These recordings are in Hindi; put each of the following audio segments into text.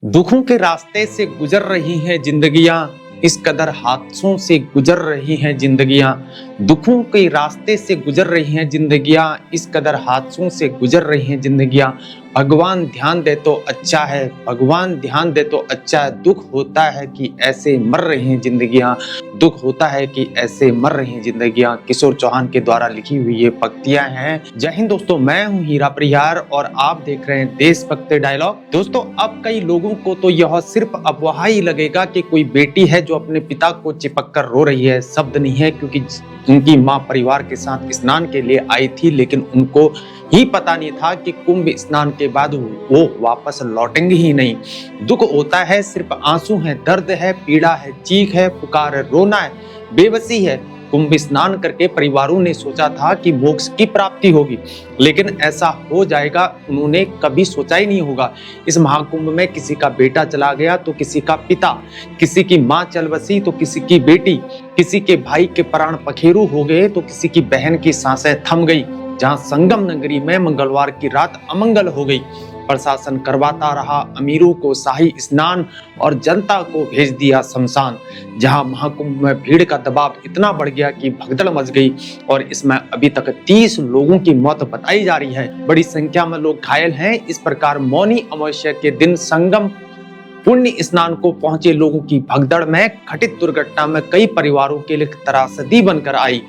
दुखों के रास्ते से गुजर रही हैं जिंदगियां, इस कदर हादसों से गुजर रही हैं जिंदगियां। दुखों के रास्ते से गुजर रही हैं जिंदगियां, इस कदर हादसों से गुजर रही हैं जिंदगियां। भगवान ध्यान दे तो अच्छा है, भगवान ध्यान दे तो अच्छा है। दुख होता है कि ऐसे मर रही हैं जिंदगियां, दुख होता है कि ऐसे मर रही हैं जिंदगियां। किशोर चौहान के द्वारा लिखी हुई ये पंक्तियां हैं। जय हिंद दोस्तों, मैं हूं हीरा परिहार और आप देख रहे हैं देशभक्त डायलॉग। दोस्तों, अब कई लोगों को तो यह सिर्फ अफवाह ही लगेगा कि कोई बेटी है जो अपने पिता को चिपक कर रो रही है। शब्द नहीं है, क्योंकि उनकी माँ परिवार के साथ स्नान के लिए आई थी, लेकिन उनको ही पता नहीं था कि कुंभ स्नान के बाद वो वापस लौटेंगे ही नहीं। दुख होता है, सिर्फ आंसू है, दर्द है, पीड़ा है, चीख है, पुकार है, रोना है, बेबसी है। कुंभ स्नान करके परिवारों ने सोचा था कि मोक्ष की प्राप्ति होगी, लेकिन ऐसा हो जाएगा उन्होंने कभी सोचा ही नहीं होगा। इस महाकुंभ में किसी का बेटा चला गया तो किसी का पिता, किसी की माँ चल बसी तो किसी की बेटी, किसी के भाई के प्राण पखेरु हो गए तो किसी की बहन की सांसें थम गई। जहां संगम नगरी में मंगलवार की रात अमंगल हो गई, प्रशासन करवाता रहा अमीरों को शाही स्नान और जनता को भेज दिया शमशान। जहां महाकुंभ में भीड़ का दबाव इतना बढ़ गया कि भगदड़ मच गई और इसमें अभी तक 30 लोगों की मौत बताई जा रही है। बड़ी संख्या में लोग घायल हैं। इस प्रकार मौनी अमावस्या के दिन संगम पुण्य स्नान को पहुंचे लोगों की भगदड़ में घटित दुर्घटना में कई परिवारों के लिए त्रासदी बनकर आई।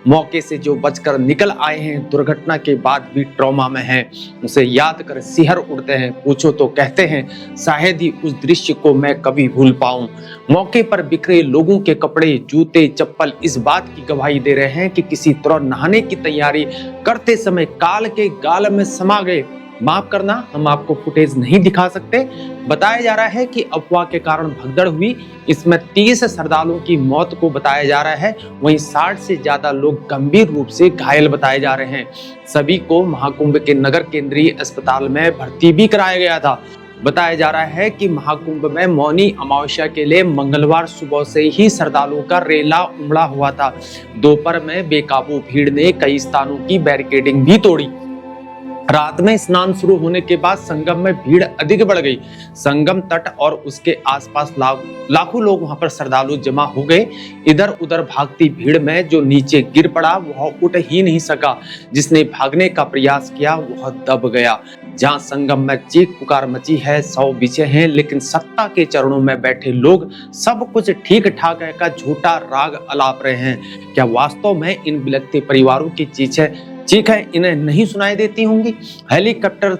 मौके से जो बचकर निकल आए हैं, दुर्घटना के बाद भी ट्रॉमा में हैं, उसे याद कर सिहर उड़ते हैं। पूछो तो कहते हैं शायद ही उस दृश्य को मैं कभी भूल पाऊं। मौके पर बिखरे लोगों के कपड़े, जूते, चप्पल इस बात की गवाही दे रहे हैं कि किसी तरह नहाने की तैयारी करते समय काल के गाल में समा गए। माफ करना, हम आपको फुटेज नहीं दिखा सकते। बताया जा रहा है कि अफवाह के कारण भगदड़ हुई। इसमें 30 श्रद्धालुओं की मौत को बताया जा रहा है, वहीं 60 से ज्यादा लोग गंभीर रूप से घायल बताए जा रहे हैं। सभी को महाकुंभ के नगर केंद्रीय अस्पताल में भर्ती भी कराया गया था। बताया जा रहा है कि महाकुंभ में मौनी अमावस्या के लिए मंगलवार सुबह से ही श्रद्धालुओं का रेला उमड़ा हुआ था। दोपहर में बेकाबू भीड़ ने कई स्थानों की बैरिकेडिंग भी तोड़ी। रात में स्नान शुरू होने के बाद संगम में भीड़ अधिक बढ़ गई। संगम तट और उसके आसपास लाखों लोग वहां पर श्रद्धालु जमा हो गए। इधर उधर भागती भीड़ में जो नीचे गिर पड़ा वह उठ ही नहीं सका। जिसने भागने का प्रयास किया वह दब गया। जहां संगम में चीख पुकार मची है, 100 बिछे हैं, लेकिन सत्ता के चरणों में बैठे लोग सब कुछ ठीक ठाक है का झूठा राग अलाप रहे हैं। क्या वास्तव में इन बिलखते परिवारों की चीख है इन्हें नहीं सुनाई देती होंगी? हेलीकॉप्टर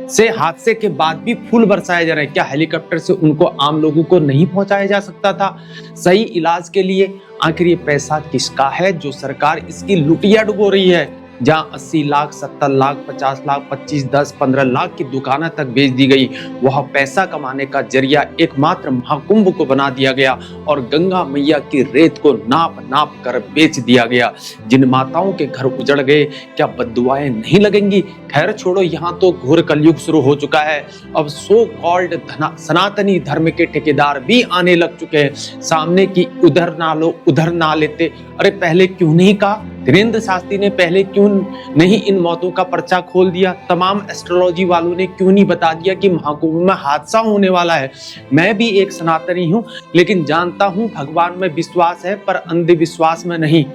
से हादसे के बाद भी फूल बरसाए जा रहे हैं। क्या हेलीकॉप्टर से उनको आम लोगों को नहीं पहुंचाया जा सकता था सही इलाज के लिए? आखिर ये पैसा किसका है जो सरकार इसकी लुटिया डुबो रही है? जहां 80 लाख, 70 लाख, 50 लाख, 25, 10, 15 लाख की दुकानें तक बेच दी गई, वह पैसा कमाने का जरिया एकमात्र महाकुंभ को बना दिया गया और गंगा मैया की रेत को नाप नाप कर बेच दिया गया। जिन माताओं के घर उजड़ गए, क्या बद्दुआएं नहीं लगेंगी? खैर छोड़ो, यहाँ तो घोर कलयुग शुरू हो चुका है। अब सो कॉल्ड सनातनी धर्म के ठेकेदार भी आने लग चुके हैं। सामने की उधर ना लो, उधर ना लेते। अरे पहले क्यों नहीं कहा? धीरेन्द्र शास्त्री ने पहले क्यों नहीं इन मौतों का पर्चा खोल दिया? तमाम एस्ट्रोलॉजी वालों ने क्यों नहीं बता दिया कि महाकुंभ में हादसा होने वाला है? मैं भी एक सनातनी हूँ, लेकिन जानता हूँ भगवान में विश्वास है, पर अंधविश्वास में नहीं।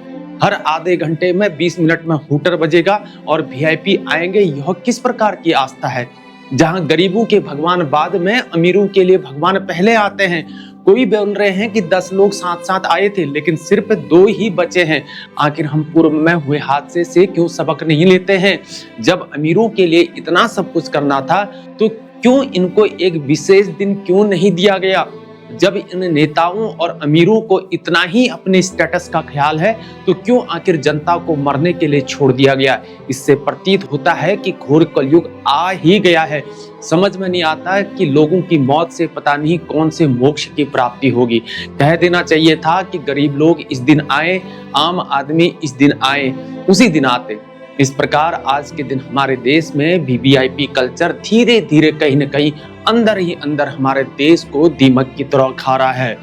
हर आधे घंटे में 20 मिनट में हूटर बजेगा और वीआईपी आएंगे, यह किस प्रकार की आस्था है? जहां गरीबों के भगवान बाद में, अमीरों के लिए भगवान पहले आते हैं। कोई बोल रहे हैं कि 10 लोग साथ साथ आए थे, लेकिन सिर्फ 2 ही बचे हैं। आखिर हम पूर्व में हुए हादसे से क्यों सबक नहीं लेते हैं? जब अमीरों के लिए इतना सब कुछ करना था तो क्यों इनको एक विशेष दिन क्यों नहीं दिया गया? जब इन नेताओं और अमीरों को इतना ही अपने स्टेटस का ख्याल है तो क्यों आखिर जनता को मरने के लिए छोड़ दिया गया? इससे प्रतीत होता है कि घोर कलयुग आ ही गया है। समझ में नहीं आता कि लोगों की मौत से पता नहीं कौन से मोक्ष की प्राप्ति होगी। कह देना चाहिए था कि गरीब लोग इस दिन आए, आम आदमी इस दिन आए, उसी दिन आते। इस प्रकार आज के दिन हमारे देश में वीवीआईपी कल्चर धीरे धीरे कहीं न कहीं अंदर ही अंदर हमारे देश को दीमक की तरह खा रहा है।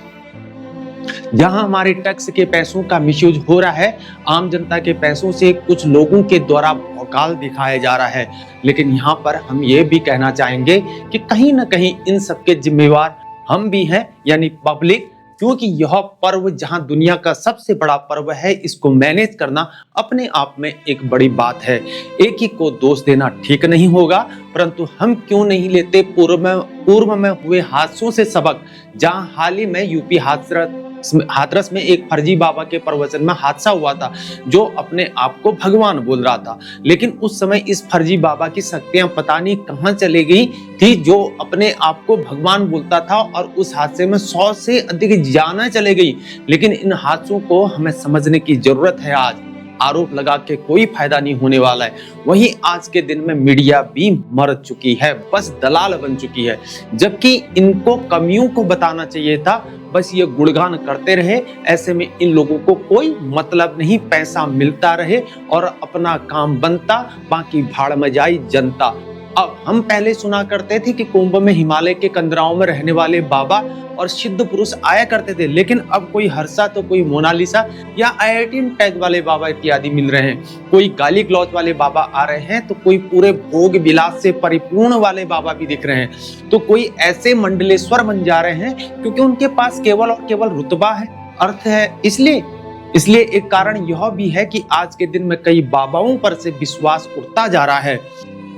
जहां हमारे टैक्स के पैसों का मिसयूज हो रहा है, आम जनता के पैसों से कुछ लोगों के द्वारा भौकाल दिखाया जा रहा है। लेकिन यहाँ पर हम ये भी कहना चाहेंगे कि कहीं ना कहीं इन सबके जिम्मेवार हम भी हैं, यानी पब्लिक, क्योंकि यह पर्व जहां दुनिया का सबसे बड़ा पर्व है, इसको मैनेज करना अपने आप में एक बड़ी बात है। एक ही को दोष देना ठीक नहीं होगा, परंतु हम क्यों नहीं लेते पूर्व में हुए हादसों से सबक। जहां हाल ही में यूपी हाथरस में एक फर्जी बाबा के प्रवचन में हादसा हुआ था, जो अपने आप को भगवान बोल रहा था, लेकिन उस समय इस फर्जी बाबा की शक्तियां पता नहीं कहां चली गई थी, जो अपने आप को भगवान बोलता था, और उस हादसे में 100 से अधिक जानें चले गई। लेकिन इन हादसों को हमें समझने की जरूरत है। आज आरोप लगा के कोई फायदा नहीं होने वाला है। वहीं आज के दिन में मीडिया भी मर चुकी है, बस दलाल बन चुकी है, जबकि इनको कमियों को बताना चाहिए था, बस ये गुणगान करते रहे। ऐसे में इन लोगों को कोई मतलब नहीं, पैसा मिलता रहे और अपना काम बनता, बाकी भाड़ में जाई जनता। अब हम पहले सुना करते थे कि कुंभ में हिमालय के कंदराओं में रहने वाले बाबा और सिद्ध पुरुष आया करते थे, लेकिन अब कोई हर्षा तो कोई मोनालिसा या IIT टैग वाले बाबा इत्यादि मिल रहे हैं। कोई गाली गलौज वाले बाबा आ रहे हैं, तो कोई पूरे भोग विलास से परिपूर्ण वाले बाबा भी दिख रहे हैं, तो कोई ऐसे मंडलेश्वर बन जा रहे हैं क्योंकि उनके पास केवल और केवल रुतबा है, अर्थ है। इसलिए एक कारण यह भी है कि आज के दिन में कई बाबाओं पर से विश्वास उठता जा रहा है।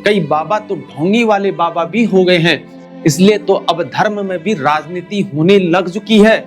कई बाबा तो ढोंगी वाले बाबा भी हो गए हैं। इसलिए तो अब धर्म में भी राजनीति होने लग चुकी है।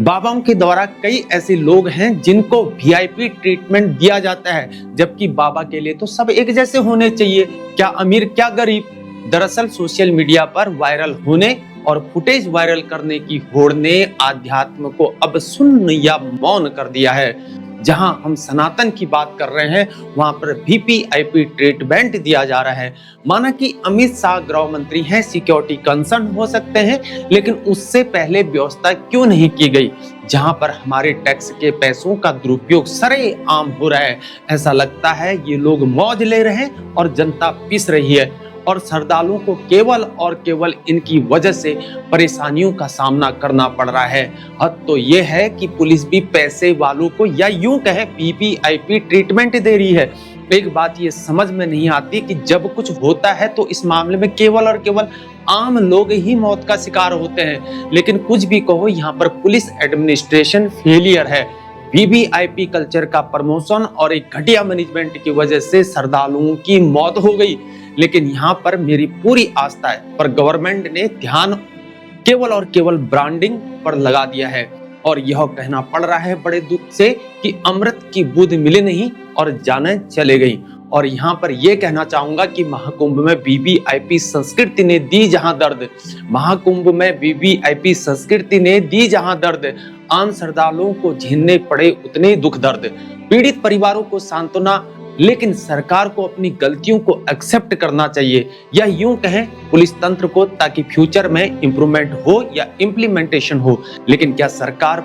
बाबाओं के द्वारा कई ऐसे लोग हैं जिनको VIP ट्रीटमेंट दिया जाता है, जबकि बाबा के लिए तो सब एक जैसे होने चाहिए, क्या अमीर क्या गरीब। दरअसल सोशल मीडिया पर वायरल होने और फुटेज वायरल करने की होड़ ने आध्यात्म को अब सुन्न या मौन कर दिया है। जहां हम सनातन की बात कर रहे हैं, वहां पर VIP ट्रीटमेंट दिया जा रहा है। माना कि अमित शाह गृह मंत्री हैं, सिक्योरिटी कंसर्न हो सकते हैं, लेकिन उससे पहले व्यवस्था क्यों नहीं की गई, जहां पर हमारे टैक्स के पैसों का दुरुपयोग सरेआम हो रहा है। ऐसा लगता है ये लोग मौज ले रहे हैं और जनता पिस रही है, और श्रद्धालुओं को केवल और केवल इनकी वजह से परेशानियों का सामना करना पड़ रहा है। हद तो ये है कि पुलिस भी पैसे वालों को, या यूं कहे VIP ट्रीटमेंट दे रही है। एक बात ये समझ में नहीं आती कि जब कुछ होता है तो इस मामले में केवल और केवल आम लोग ही मौत का शिकार होते हैं, लेकिन कुछ भी कहो, यहाँ पर पुलिस एडमिनिस्ट्रेशन फेलियर है। VIP कल्चर का प्रमोशन और एक घटिया मैनेजमेंट की वजह से श्रद्धालुओं की मौत हो गई। लेकिन यहाँ पर मेरी पूरी आस्था है, पर गवर्नमेंट ने ध्यान केवल और केवल ब्रांडिंग पर लगा दिया है, और यह कहना पड़ रहा है बड़े दुख से कि अमृत की बूंद मिली नहीं और जानें चले गई। और यहाँ पर यह कहना चाहूंगा कि महाकुंभ में VIP संस्कृति ने दी जहां दर्द, महाकुंभ में VIP संस्कृति ने दी जहां दर्द, आम श्रद्धालुओं को झेलने पड़े उतने दुख दर्द। पीड़ित परिवारों को सांत्वना, लेकिन सरकार को अपनी गलतियों को एक्सेप्ट करना चाहिए, या यूं कहें पुलिस तंत्र को, ताकि फ्यूचर में इंप्रूवमेंट हो या इम्प्लीमेंटेशन हो। लेकिन क्या सरकार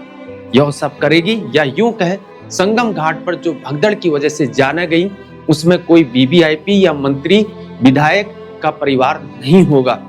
यह सब करेगी, या यूं कहें संगम घाट पर जो भगदड़ की वजह से जाने गई, उसमें कोई VIP या मंत्री विधायक का परिवार नहीं होगा।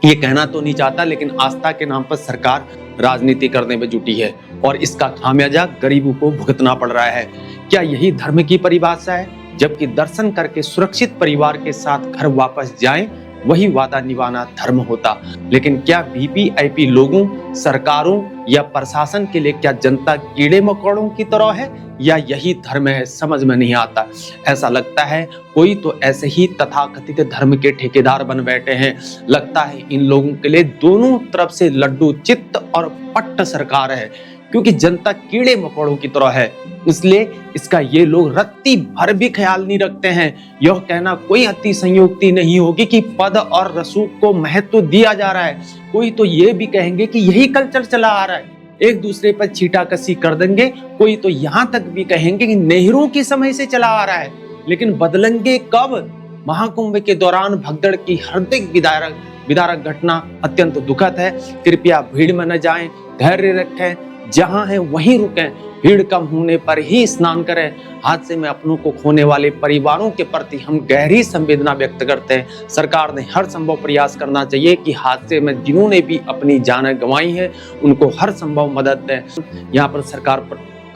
ये कहना तो नहीं चाहता, लेकिन आस्था के नाम पर सरकार राजनीति करने में जुटी है, और इसका खामियाजा गरीबों को भुगतना पड़ रहा है। क्या यही धर्म की परिभाषा है? जबकि दर्शन करके सुरक्षित परिवार के साथ घर वापस जाएं, वही वादा निभाना धर्म होता। लेकिन क्या VIP लोगों, सरकारों या प्रशासन के लिए क्या जनता कीड़े मकोड़ों की तरह है, या यही धर्म है? समझ में नहीं आता। ऐसा लगता है कोई तो ऐसे ही तथाकथित धर्म के ठेकेदार बन बैठे हैं। लगता है इन लोगों के लिए दोनों तरफ से लड्डू चित्त और पट्ट सरकार है, क्योंकि जनता कीड़े मकोड़ों की तरह है। इसलिए इसका ये लोग रत्ती भर भी ख्याल नहीं रखते हैं। यह कहना कोई अति संयुक्ति नहीं होगी कि पद और रसूख को महत्व दिया जा रहा है। कोई तो ये भी कहेंगे कि यही कल्चर चला आ रहा है, एक दूसरे पर छीटाकसी कर देंगे। कोई तो यहाँ तक भी कहेंगे कि नेहरू के समय से चला आ रहा है, लेकिन बदलेंगे कब? महाकुंभ के दौरान भगदड़ की हार्दिक विदारक घटना अत्यंत दुखद है। कृपया भीड़ में न जाएं, धैर्य रखें, जहां हैं वहीं रुकें, भीड़ कम होने पर ही स्नान करें। हादसे में अपनों को खोने वाले परिवारों के प्रति हम गहरी संवेदना व्यक्त करते हैं। सरकार ने हर संभव प्रयास करना चाहिए कि हादसे में जिन्होंने भी अपनी जानें गंवाई है, उनको हर संभव मदद दें। यहाँ पर सरकार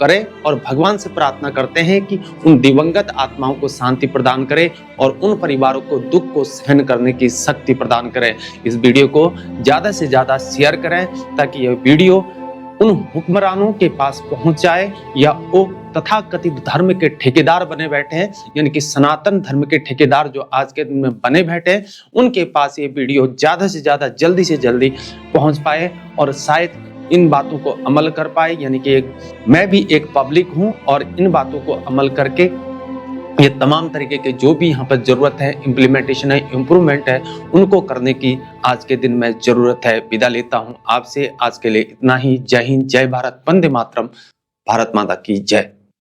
करें और भगवान से प्रार्थना करते हैं कि उन दिवंगत आत्माओं को शांति प्रदान करे और उन परिवारों को दुख को सहन करने की शक्ति प्रदान करे। इस वीडियो को ज्यादा से ज्यादा शेयर करें ताकि यह वीडियो उन हुक्मरानों के पास पहुंच जाए या वो तथाकथित धर्म के ठेकेदार बने बैठे हैं, यानी कि सनातन धर्म के ठेकेदार जो आज के दिन में बने बैठे हैं, उनके पास ये वीडियो ज्यादा से ज्यादा जल्दी से जल्दी पहुंच पाए और शायद इन बातों को अमल कर पाए। यानी कि मैं भी एक पब्लिक हूं और इन बातों को अमल करके ये तमाम तरीके के जो भी यहाँ पर जरूरत है, इम्प्लीमेंटेशन है, इम्प्रूवमेंट है, उनको करने की आज के दिन में जरूरत है। विदा लेता हूँ आपसे, आज के लिए इतना ही। जय हिंद, जय भारत, वंदे मातरम, भारत माता की जय।